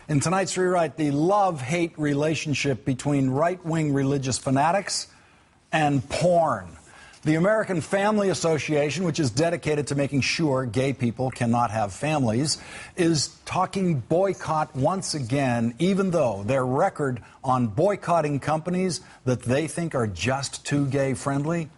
In tonight's rewrite, the love-hate relationship between right-wing religious fanatics and porn. The American Family Association, which is dedicated to making sure gay people cannot have families, is talking boycott once again, even though their record on boycotting companies that they think are just too gay-friendly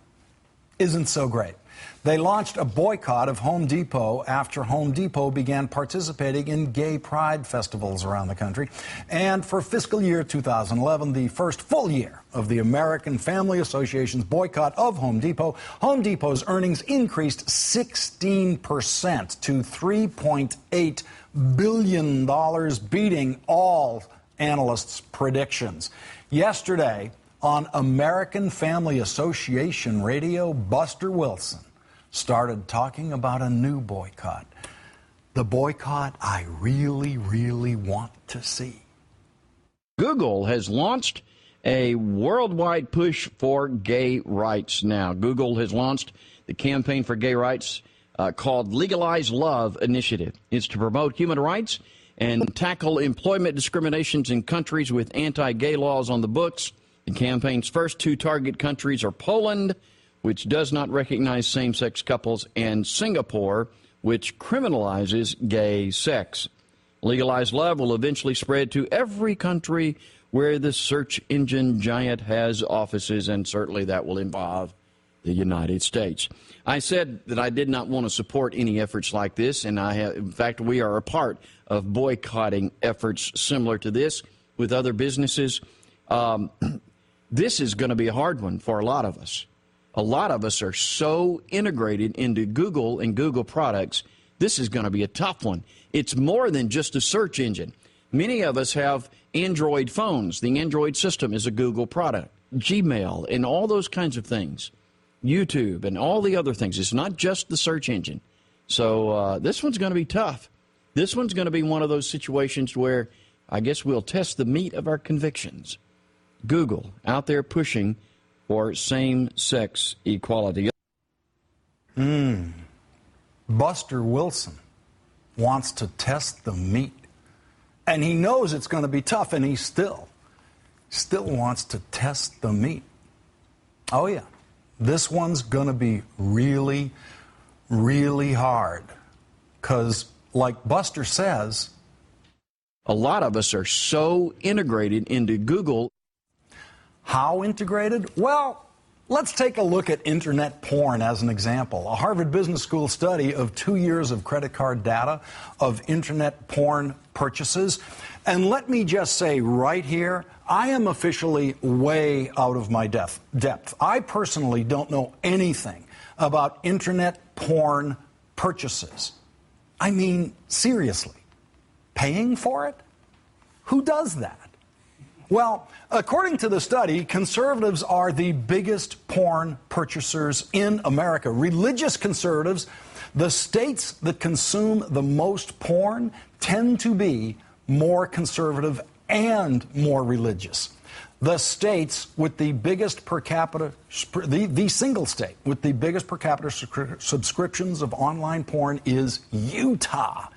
isn't so great. They launched a boycott of Home Depot after Home Depot began participating in gay pride festivals around the country. And for fiscal year 2011, the first full year of the American Family Association's boycott of Home Depot's earnings increased 16% to $3.8 billion, beating all analysts' predictions. Yesterday, on American Family Association radio, Buster Wilson started talking about a new boycott. The boycott I really, really want to see. Google has launched a worldwide push for gay rights now. Google has launched the Campaign for Gay Rights called Legalize Love Initiative. It's to promote human rights and tackle employment discriminations in countries with anti-gay laws on the books. The campaign's first two target countries are Poland, which does not recognize same-sex couples, and Singapore, which criminalizes gay sex. Legalized Love will eventually spread to every country where the search engine giant has offices, and certainly that will involve the United States. I said that I did not want to support any efforts like this, and in fact, we are a part of boycotting efforts similar to this with other businesses. This is going to be a hard one for a lot of us. A lot of us are so integrated into Google and Google products, this is going to be a tough one. It's more than just a search engine. Many of us have Android phones. The Android system is a Google product. Gmail and all those kinds of things. YouTube and all the other things. It's not just the search engine. So this one's going to be tough. This one's going to be one of those situations where I guess we'll test the meat of our convictions. Google out there pushing for same-sex equality. Buster Wilson wants to test the meat. And he knows it's going to be tough, and he still wants to test the meat. Oh, yeah. This one's going to be really, really hard. Because, like Buster says, a lot of us are so integrated into Google. How integrated? Well, let's take a look at internet porn as an example. A Harvard Business School study of 2 years of credit card data of internet porn purchases. And let me just say right here, I am officially way out of my depth. I personally don't know anything about internet porn purchases. I mean, seriously, paying for it? Who does that? Well, according to the study, conservatives are the biggest porn purchasers in America. Religious conservatives, the states that consume the most porn tend to be more conservative and more religious. The states with the biggest per capita, the single state with the biggest per capita subscriptions of online porn is Utah.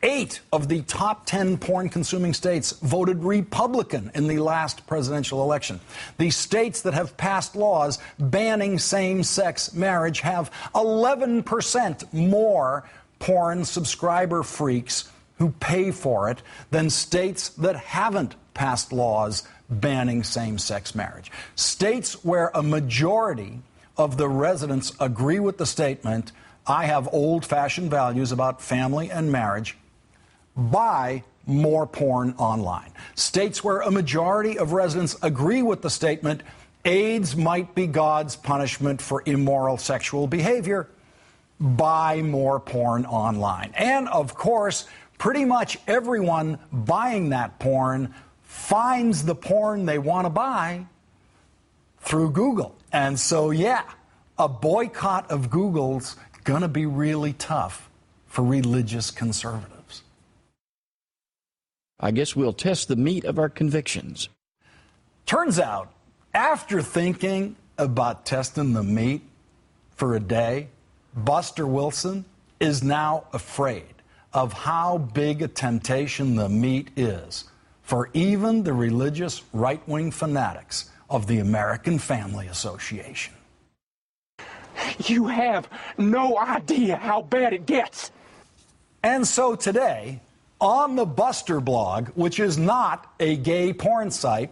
8 of the top 10 porn-consuming states voted Republican in the last presidential election. The states that have passed laws banning same-sex marriage have 11% more porn subscriber freaks who pay for it than states that haven't passed laws banning same-sex marriage. States where a majority of the residents agree with the statement, "I have old-fashioned values about family and marriage," buy more porn online. States where a majority of residents agree with the statement, "AIDS might be God's punishment for immoral sexual behavior," buy more porn online. And, of course, pretty much everyone buying that porn finds the porn they want to buy through Google. And so, yeah, a boycott of Google's going to be really tough for religious conservatives. I guess we'll test the meat of our convictions. Turns out, after thinking about testing the meat for a day, Buster Wilson is now afraid of how big a temptation the meat is for even the religious right-wing fanatics of the American Family Association. You have no idea how bad it gets. And so today, on the Buster blog, which is not a gay porn site,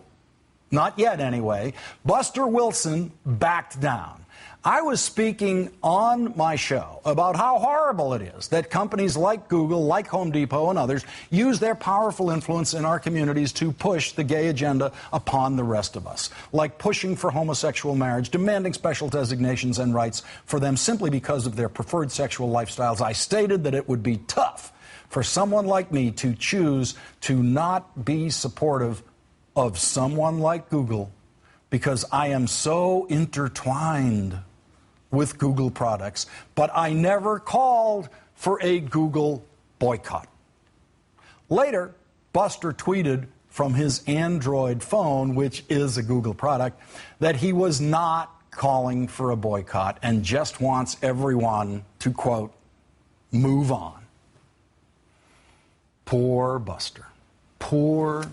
not yet anyway, Buster Wilson backed down. I was speaking on my show about how horrible it is that companies like Google, like Home Depot, and others use their powerful influence in our communities to push the gay agenda upon the rest of us, like pushing for homosexual marriage, demanding special designations and rights for them simply because of their preferred sexual lifestyles. I stated that it would be tough for someone like me to choose to not be supportive of someone like Google because I am so intertwined with Google products, but I never called for a Google boycott. Later, Buster tweeted from his Android phone, which is a Google product, that he was not calling for a boycott and just wants everyone to, quote, move on. Poor Buster. Poor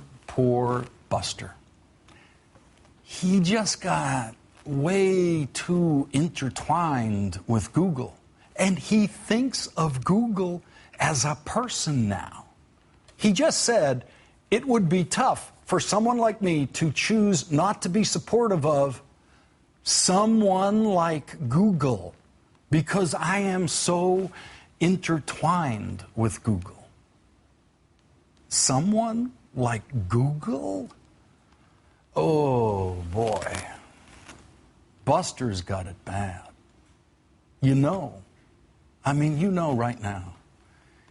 Buster. He just got way too intertwined with Google. And he thinks of Google as a person now. He just said it would be tough for someone like me to choose not to be supportive of someone like Google because I am so intertwined with Google. Someone like Google? Oh, boy. Buster's got it bad. You know right now,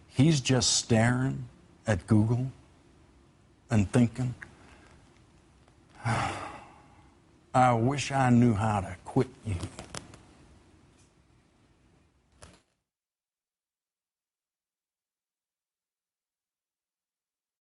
he's just staring at Google and thinking, I wish I knew how to quit you.